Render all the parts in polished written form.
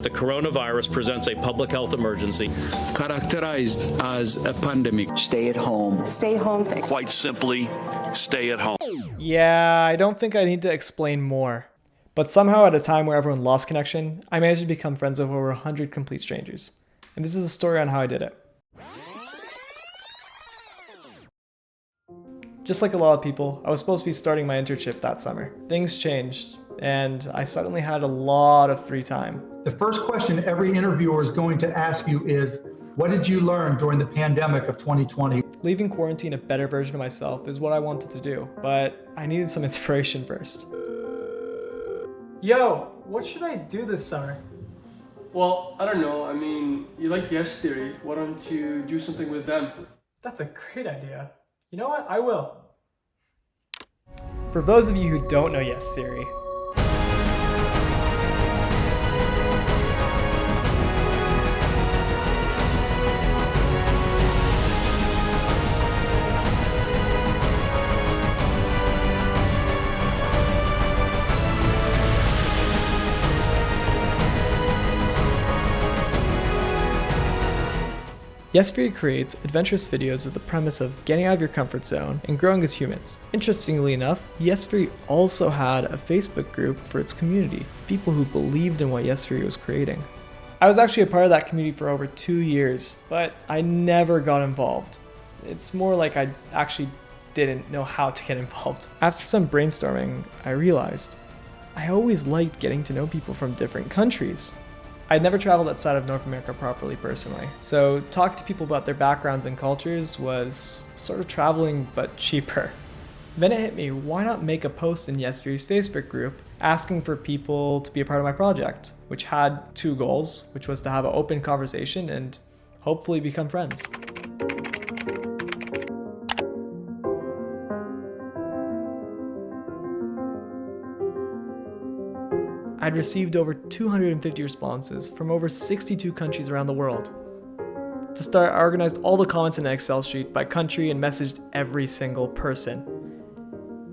The coronavirus presents a public health emergency characterized as a pandemic. Stay at home. Stay home. Quite simply, stay at home. Yeah, I don't think I need to explain more. But somehow at a time where everyone lost connection, I managed to become friends with over 100 complete strangers. And this is a story on how I did it. Just like a lot of people, I was supposed to be starting my internship that summer. Things changed, and I suddenly had a lot of free time. The first question every interviewer is going to ask you is, what did you learn during the pandemic of 2020? Leaving quarantine a better version of myself is what I wanted to do, but I needed some inspiration first. Yo, what should I do this summer? Well, I don't know. I mean, you like Yes Theory. Why don't you do something with them? That's a great idea. You know what? I will. For those of you who don't know Yes Theory, Yes Theory creates adventurous videos with the premise of getting out of your comfort zone and growing as humans. Interestingly enough, Yes Theory also had a Facebook group for its community, people who believed in what Yes Theory was creating. I was actually a part of that community for over 2 years, but I never got involved. It's more like I actually didn't know how to get involved. After some brainstorming, I realized I always liked getting to know people from different countries. I'd never traveled outside of North America properly personally, so talking to people about their backgrounds and cultures was sort of traveling but cheaper. Then it hit me, why not make a post in Yes Theory's Facebook group asking for people to be a part of my project, which had 2 goals, which was to have an open conversation and hopefully become friends. I'd received over 250 responses from over 62 countries around the world. To start, I organized all the comments in an Excel sheet by country and messaged every single person.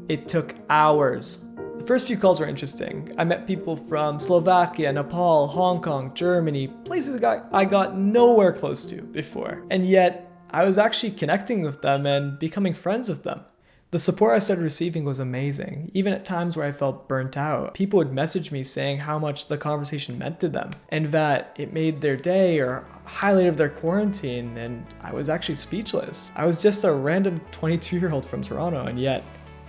It took hours. The first few calls were interesting. I met people from Slovakia, Nepal, Hong Kong, Germany, places I got nowhere close to before. And yet, I was actually connecting with them and becoming friends with them. The support I started receiving was amazing, even at times where I felt burnt out. People would message me saying how much the conversation meant to them, and that it made their day or highlighted their quarantine, and I was actually speechless. I was just a random 22-year-old from Toronto, and yet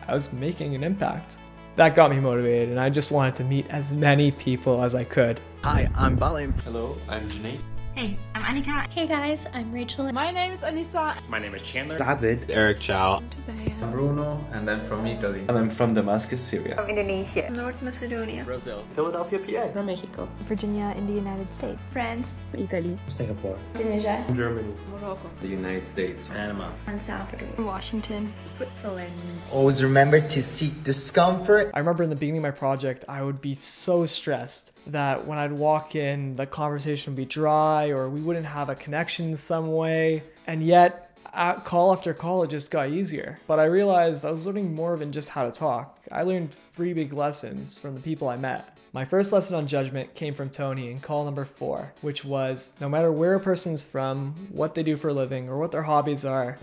I was making an impact. That got me motivated, and I just wanted to meet as many people as I could. Hi, I'm Balim. Hello, I'm Janae. Hey, I'm Annika. Hey guys, I'm Rachel. My name is Anissa. My name is Chandler. David. Eric Chow. I'm Bruno, and I'm from Italy. And I'm from Damascus, Syria. From Indonesia. North Macedonia. Brazil. Philadelphia, PA. From Mexico. Virginia in the United States. France. Italy. Singapore. Tunisia. Germany. Morocco. The United States. Panama. El Salvador. Washington. Switzerland. Always remember to seek discomfort. I remember in the beginning of my project, I would be so stressed that when I'd walk in, the conversation would be dry or we wouldn't have a connection in some way. And yet, call after call, it just got easier. But I realized I was learning more than just how to talk. I learned 3 big lessons from the people I met. My first lesson on judgment came from Tony in call number 4, which was no matter where a person's from, what they do for a living, or what their hobbies are,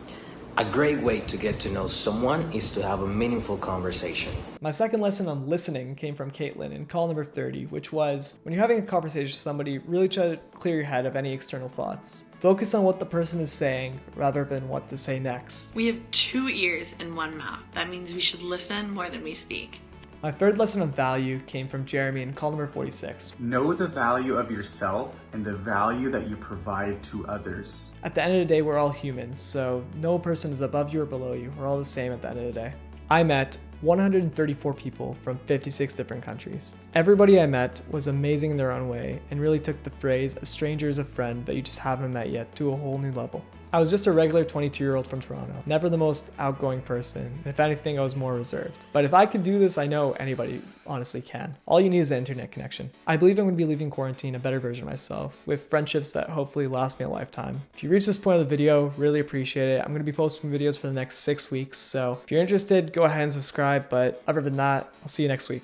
a great way to get to know someone is to have a meaningful conversation. My second lesson on listening came from Caitlin in call number 30, which was when you're having a conversation with somebody, really try to clear your head of any external thoughts. Focus on what the person is saying rather than what to say next. We have 2 ears and 1 mouth. That means we should listen more than we speak. My third lesson on value came from Jeremy in call number 46. Know the value of yourself and the value that you provide to others. At the end of the day, we're all humans, so no person is above you or below you. We're all the same at the end of the day. I met 134 people from 56 different countries. Everybody I met was amazing in their own way and really took the phrase, a stranger is a friend that you just haven't met yet, to a whole new level. I was just a regular 22-year-old from Toronto, never the most outgoing person. If anything, I was more reserved. But if I could do this, I know anybody honestly can. All you need is an internet connection. I believe I'm going to be leaving quarantine a better version of myself, with friendships that hopefully last me a lifetime. If you reach this point of the video, really appreciate it. I'm going to be posting videos for the next 6 weeks, so if you're interested, go ahead and subscribe. But other than that, I'll see you next week.